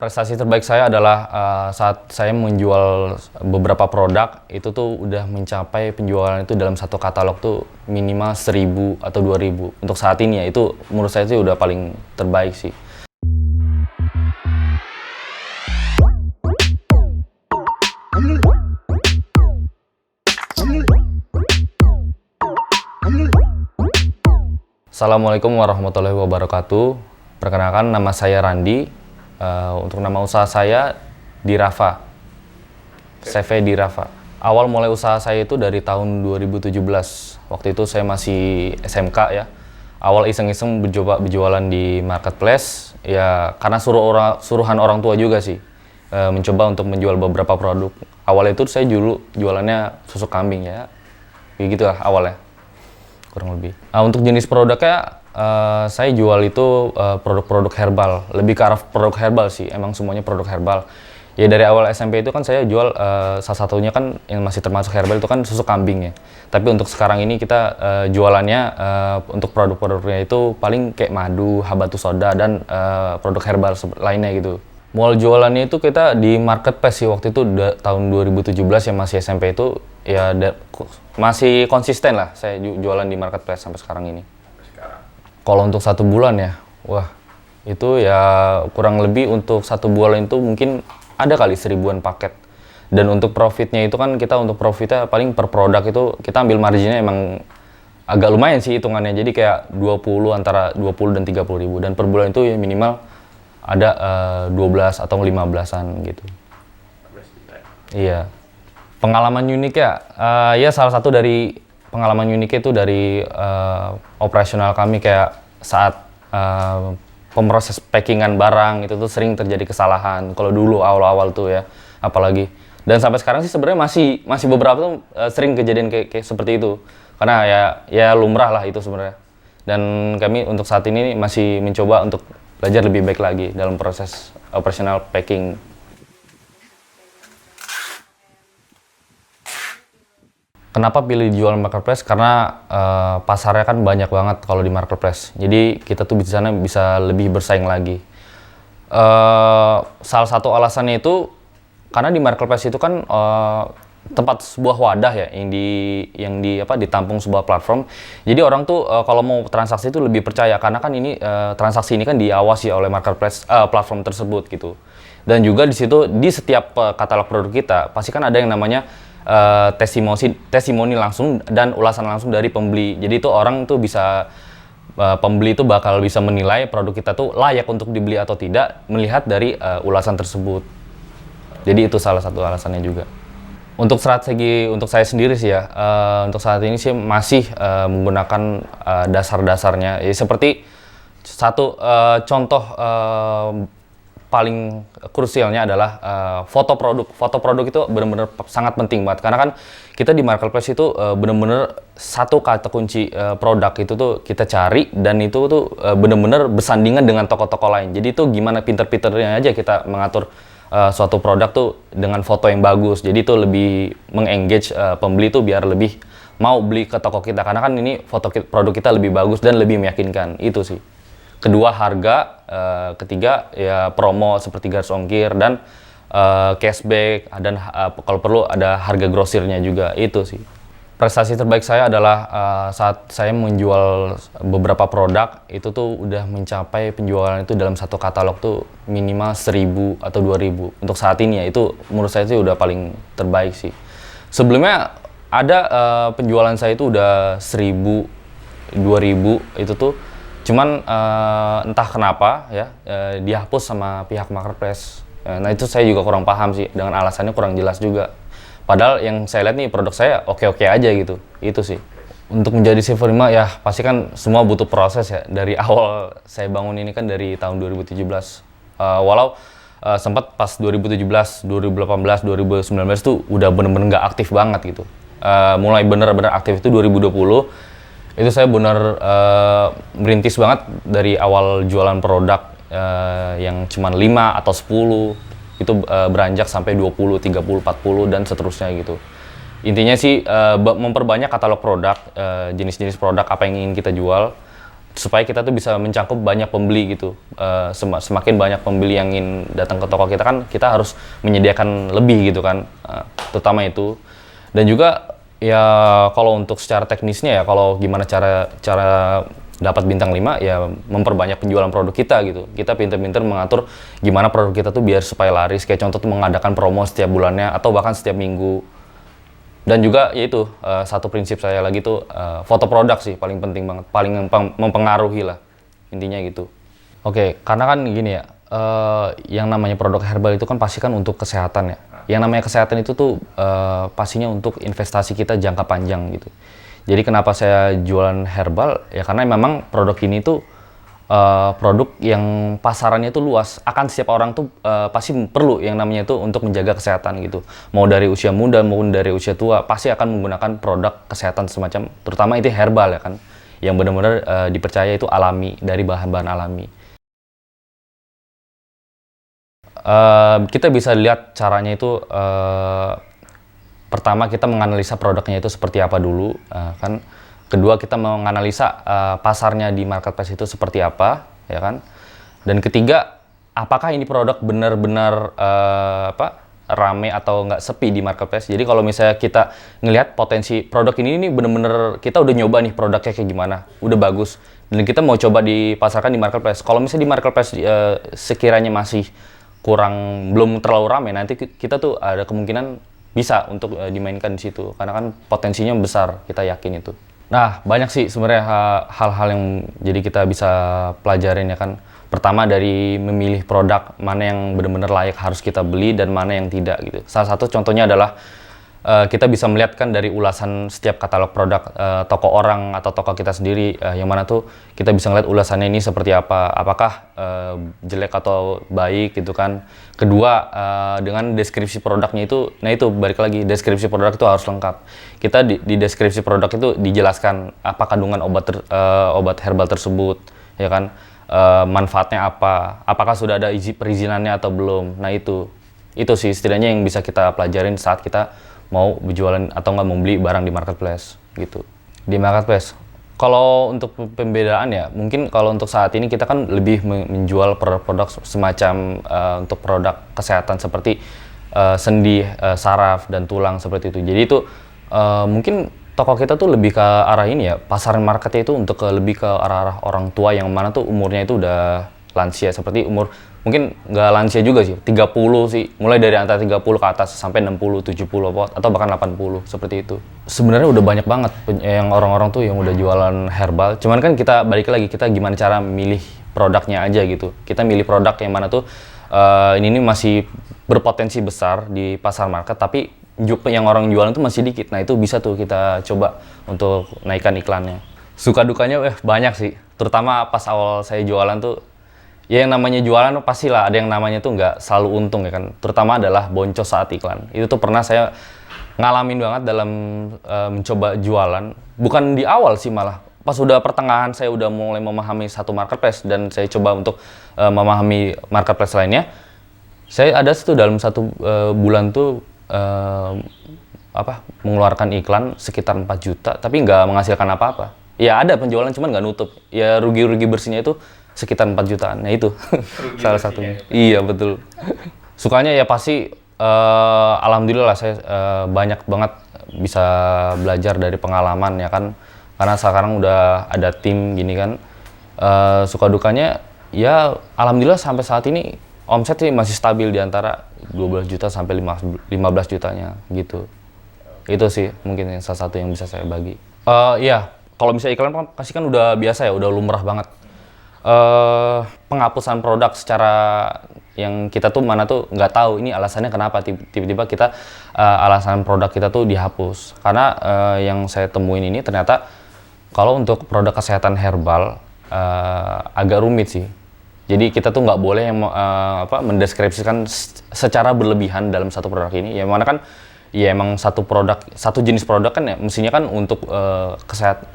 Prestasi terbaik saya adalah saat saya menjual beberapa produk, itu tuh udah mencapai penjualan itu dalam satu katalog tuh minimal 1.000 atau 2.000. Untuk saat ini ya, itu menurut saya sih udah paling terbaik sih. Assalamualaikum warahmatullahi wabarakatuh. Perkenalkan, nama saya Randi. Untuk nama usaha saya Dirafa, CV Dirafa. Awal mulai usaha saya itu dari tahun 2017. Waktu itu saya masih SMK ya. Awal iseng-iseng berjualan di marketplace ya, karena suruhan orang tua juga sih. Mencoba untuk menjual beberapa produk. Awal itu saya dulu jualannya susu kambing ya. Begitu lah awalnya, kurang lebih. Untuk jenis produknya saya jual itu produk-produk herbal, lebih ke arah produk herbal sih, emang semuanya produk herbal. Ya dari awal SMP itu kan saya jual salah satunya kan yang masih termasuk herbal itu kan susu kambing ya. Tapi untuk sekarang ini kita jualannya untuk produk-produknya itu paling kayak madu, habatus soda dan produk herbal lainnya gitu. Mulai jualannya itu kita di marketplace sih waktu itu tahun 2017 yang masih SMP itu ya masih konsisten lah saya jualan di marketplace sampai sekarang ini. Kalau untuk 1 bulan ya, wah itu ya kurang lebih untuk 1 bulan itu mungkin ada kali 1.000-an paket. Dan untuk profitnya itu kan kita untuk profitnya paling per produk itu kita ambil marginnya emang agak lumayan sih hitungannya. Jadi kayak antara 20 dan 30 ribu. Dan per bulan itu ya minimal ada 12 atau 15-an gitu. Iya. Pengalaman unik ya, ya salah satu dari pengalaman uniknya itu dari operasional kami kayak saat pemproses packingan barang itu tuh sering terjadi kesalahan. Kalau dulu awal-awal tuh ya, apalagi. Dan sampai sekarang sih sebenarnya masih beberapa tuh sering kejadian kayak seperti itu. Karena ya lumrah lah itu sebenarnya. Dan kami untuk saat ini masih mencoba untuk belajar lebih baik lagi dalam proses operasional packing. Kenapa pilih jual marketplace? Karena pasarnya kan banyak banget kalau di marketplace. Jadi kita tuh di sana bisa lebih bersaing lagi. Salah satu alasannya itu karena di marketplace itu kan tempat sebuah wadah ya yang ditampung sebuah platform. Jadi orang tuh kalau mau transaksi itu lebih percaya karena kan ini transaksi ini kan diawasi oleh marketplace platform tersebut gitu. Dan juga di situ di setiap katalog produk kita pasti kan ada yang namanya testimoni langsung dan ulasan langsung dari pembeli. Jadi itu orang tuh bisa pembeli itu bakal bisa menilai produk kita tuh layak untuk dibeli atau tidak melihat dari ulasan tersebut. Jadi itu salah satu alasannya juga. Untuk strategi untuk saya sendiri sih ya, untuk saat ini sih masih menggunakan dasar-dasarnya. Ya, seperti satu contoh paling krusialnya adalah foto produk. Foto produk itu benar-benar sangat penting banget karena kan kita di marketplace itu benar-benar satu kata kunci produk itu tuh kita cari dan itu tuh benar-benar bersandingan dengan toko-toko lain. Jadi itu gimana pinter-pinternya aja kita mengatur suatu produk tuh dengan foto yang bagus. Jadi itu lebih mengengage pembeli tuh biar lebih mau beli ke toko kita karena kan ini foto produk kita lebih bagus dan lebih meyakinkan. Itu sih. Kedua harga, ketiga ya promo seperti garis ongkir dan cashback dan kalau perlu ada harga grosirnya juga, itu sih. Prestasi terbaik saya adalah saat saya menjual beberapa produk itu tuh udah mencapai penjualan itu dalam satu katalog tuh minimal 1.000 atau 2.000. Untuk saat ini ya itu menurut saya sih udah paling terbaik sih. Sebelumnya ada penjualan saya itu udah 1.000, 2.000 itu tuh cuman entah kenapa ya dihapus sama pihak marketplace. Nah itu saya juga kurang paham sih, dengan alasannya kurang jelas juga. Padahal yang saya lihat nih produk saya oke-oke aja gitu. Itu sih. Untuk menjadi CV5 ya pasti kan semua butuh proses ya. Dari awal saya bangun ini kan dari tahun 2017. Walau sempat pas 2017, 2018, 2019 tuh udah bener-bener nggak aktif banget gitu. Mulai bener-bener aktif itu 2020. Itu saya benar merintis banget dari awal jualan produk yang cuma 5 atau 10 itu beranjak sampai 20, 30, 40 dan seterusnya gitu. Intinya sih memperbanyak katalog produk, jenis-jenis produk apa yang ingin kita jual. supaya kita tuh bisa mencakup banyak pembeli gitu. Semakin banyak pembeli yang ingin datang ke toko kita kan kita harus menyediakan lebih gitu kan, terutama itu. Dan juga ya kalau untuk secara teknisnya ya, kalau gimana cara dapat bintang 5 ya memperbanyak penjualan produk kita gitu. Kita pinter-pinter mengatur gimana produk kita tuh biar supaya laris, kayak contoh tuh mengadakan promo setiap bulannya atau bahkan setiap minggu. Dan juga yaitu satu prinsip saya lagi tuh foto produk sih paling penting banget, paling mempengaruhi lah intinya gitu. Oke, karena kan gini ya, yang namanya produk herbal itu kan pasti kan untuk kesehatan ya. Yang namanya kesehatan itu tuh pastinya untuk investasi kita jangka panjang gitu. Jadi kenapa saya jualan herbal ya karena memang produk ini tuh produk yang pasarannya itu luas, akan setiap orang tuh pasti perlu yang namanya itu untuk menjaga kesehatan gitu. Mau dari usia muda maupun dari usia tua pasti akan menggunakan produk kesehatan semacam, terutama itu herbal ya kan, yang benar-benar dipercaya itu alami, dari bahan-bahan alami. Kita bisa lihat caranya itu pertama kita menganalisa produknya itu seperti apa dulu, kan. Kedua kita menganalisa pasarnya di marketplace itu seperti apa, ya kan. Dan ketiga, apakah ini produk benar-benar rame atau nggak sepi di marketplace. Jadi kalau misalnya kita ngelihat potensi produk ini benar-benar kita udah nyoba nih produknya kayak gimana, udah bagus, dan kita mau coba dipasarkan di marketplace. Kalau misalnya di marketplace sekiranya masih belum terlalu rame, nanti kita tuh ada kemungkinan bisa untuk dimainkan di situ, karena kan potensinya besar, kita yakin itu. Nah, banyak sih sebenarnya hal-hal yang jadi kita bisa pelajarin ya kan. Pertama dari memilih produk mana yang benar-benar layak harus kita beli dan mana yang tidak gitu. Salah satu contohnya adalah kita bisa melihat kan dari ulasan setiap katalog produk toko orang atau toko kita sendiri, yang mana tuh kita bisa ngeliat ulasannya ini seperti apa, apakah jelek atau baik gitu kan. Kedua, dengan deskripsi produknya itu, nah itu balik lagi, deskripsi produk itu harus lengkap. Kita di deskripsi produk itu dijelaskan apa kandungan obat herbal tersebut, ya kan, manfaatnya apa, apakah sudah ada perizinannya atau belum. Nah itu sih setidaknya yang bisa kita pelajarin saat kita mau berjualan atau nggak membeli barang di marketplace gitu. Di marketplace, kalau untuk pembedaan ya, mungkin kalau untuk saat ini kita kan lebih menjual produk semacam untuk produk kesehatan seperti sendi, saraf, dan tulang seperti itu. Jadi itu mungkin toko kita tuh lebih ke arah ini ya, pasaran marketnya itu untuk lebih ke arah orang tua yang mana tuh umurnya itu udah lansia, seperti umur mungkin nggak lansia juga sih, 30 sih, mulai dari antara 30 ke atas sampai 60, 70 atau bahkan 80 seperti itu. Sebenarnya udah banyak banget yang orang-orang tuh yang udah jualan herbal, cuman kan kita balik lagi, kita gimana cara milih produknya aja gitu. Kita milih produk yang mana tuh ini masih berpotensi besar di pasar market, tapi yang orang jualan tuh masih dikit. Nah itu bisa tuh kita coba untuk naikkan iklannya. Suka dukanya banyak sih, terutama pas awal saya jualan tuh. Ya yang namanya jualan pastilah ada yang namanya tuh nggak selalu untung ya kan. Terutama adalah boncos saat iklan. Itu tuh pernah saya ngalamin banget dalam mencoba jualan. Bukan di awal sih malah. Pas udah pertengahan saya udah mulai memahami satu marketplace dan saya coba untuk memahami marketplace lainnya. Saya ada tuh dalam satu bulan tuh mengeluarkan iklan sekitar 4 juta tapi nggak menghasilkan apa-apa. Ya ada penjualan cuman nggak nutup. Ya rugi-rugi bersihnya itu sekitar 4 jutaan. Nah itu salah satunya. Iya betul. Sukanya ya pasti alhamdulillah saya banyak banget bisa belajar dari pengalaman ya kan. Karena sekarang udah ada tim gini kan. Suka dukanya ya alhamdulillah sampai saat ini omset sih masih stabil di antara 12 juta sampai 15 jutanya gitu. Itu sih mungkin salah satu yang bisa saya bagi. Iya, kalau misalnya iklan pasti kan udah biasa ya, udah lumrah banget. Penghapusan produk secara yang kita tuh mana tuh nggak tahu ini alasannya kenapa tiba-tiba kita alasan produk kita tuh dihapus, karena yang saya temuin ini ternyata kalau untuk produk kesehatan herbal agak rumit sih. Jadi kita tuh nggak boleh mendeskripsikan secara berlebihan dalam satu produk ini, yang mana kan ya emang satu jenis produk kan ya mestinya kan untuk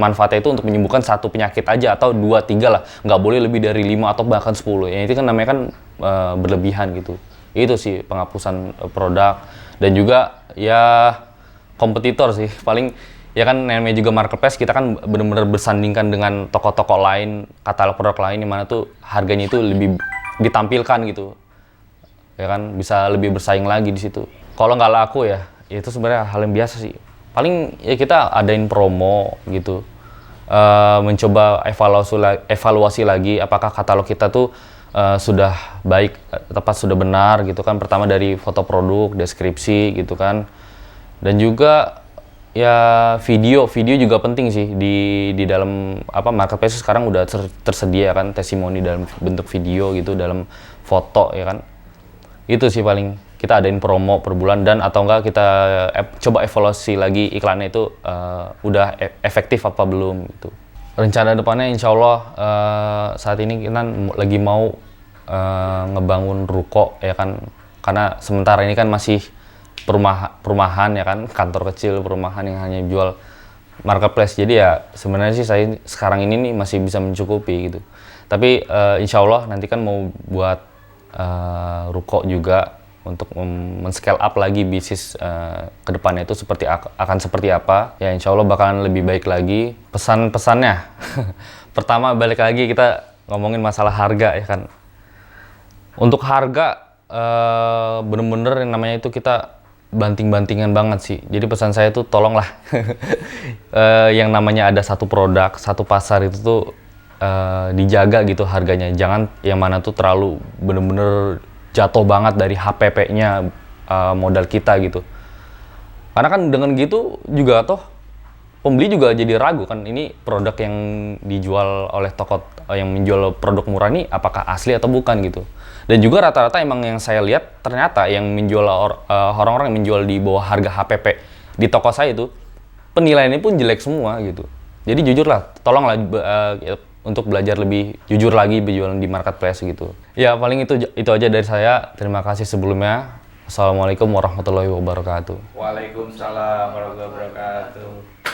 manfaatnya itu untuk menyembuhkan satu penyakit aja atau 2-3 lah, nggak boleh lebih dari 5 atau bahkan 10. Ya itu kan namanya kan berlebihan gitu. Itu sih penghapusan produk. Dan juga ya kompetitor sih, paling ya kan namanya juga marketplace, kita kan benar-benar bersandingkan dengan toko-toko lain, katalog produk lain di mana tuh harganya itu lebih ditampilkan gitu. Ya kan bisa lebih bersaing lagi di situ. Kalau nggak laku ya itu sebenarnya hal yang biasa sih. Paling ya kita adain promo gitu. Mencoba evaluasi lagi apakah katalog kita tuh sudah baik, tepat, sudah benar gitu kan. Pertama dari foto produk, deskripsi gitu kan. Dan juga ya video juga penting sih di dalam marketplace sekarang udah tersedia kan testimoni dalam bentuk video gitu, dalam foto ya kan. Itu sih paling kita adain promo per bulan, dan atau enggak kita coba evaluasi lagi iklannya itu udah efektif apa belum gitu. Rencana depannya insya Allah saat ini kita lagi mau ngebangun ruko ya kan, karena sementara ini kan masih perumahan ya kan, kantor kecil perumahan yang hanya jual marketplace. Jadi ya sebenarnya sih saya sekarang ini nih masih bisa mencukupi gitu. Tapi insya Allah nanti kan mau buat ruko juga untuk men-scale up lagi bisnis ke depannya itu akan seperti apa. Ya insya Allah bakalan lebih baik lagi. Pesan-pesannya pertama balik lagi kita ngomongin masalah harga ya kan. Untuk harga bener-bener yang namanya itu kita banting-bantingan banget sih. Jadi pesan saya tuh tolonglah yang namanya ada satu produk, satu pasar itu tuh dijaga gitu harganya. Jangan yang mana tuh terlalu bener-bener jatuh banget dari HPP-nya modal kita gitu. Karena kan dengan gitu juga toh pembeli juga jadi ragu kan, ini produk yang dijual oleh toko yang menjual produk murah nih apakah asli atau bukan gitu. Dan juga rata-rata emang yang saya lihat ternyata yang menjual orang-orang yang menjual di bawah harga HPP di toko saya itu penilaiannya pun jelek semua gitu. Jadi jujurlah, tolonglah untuk belajar lebih jujur lagi berjualan di marketplace gitu. Ya paling itu aja dari saya. Terima kasih sebelumnya. Assalamualaikum warahmatullahi wabarakatuh. Waalaikumsalam warahmatullahi wabarakatuh.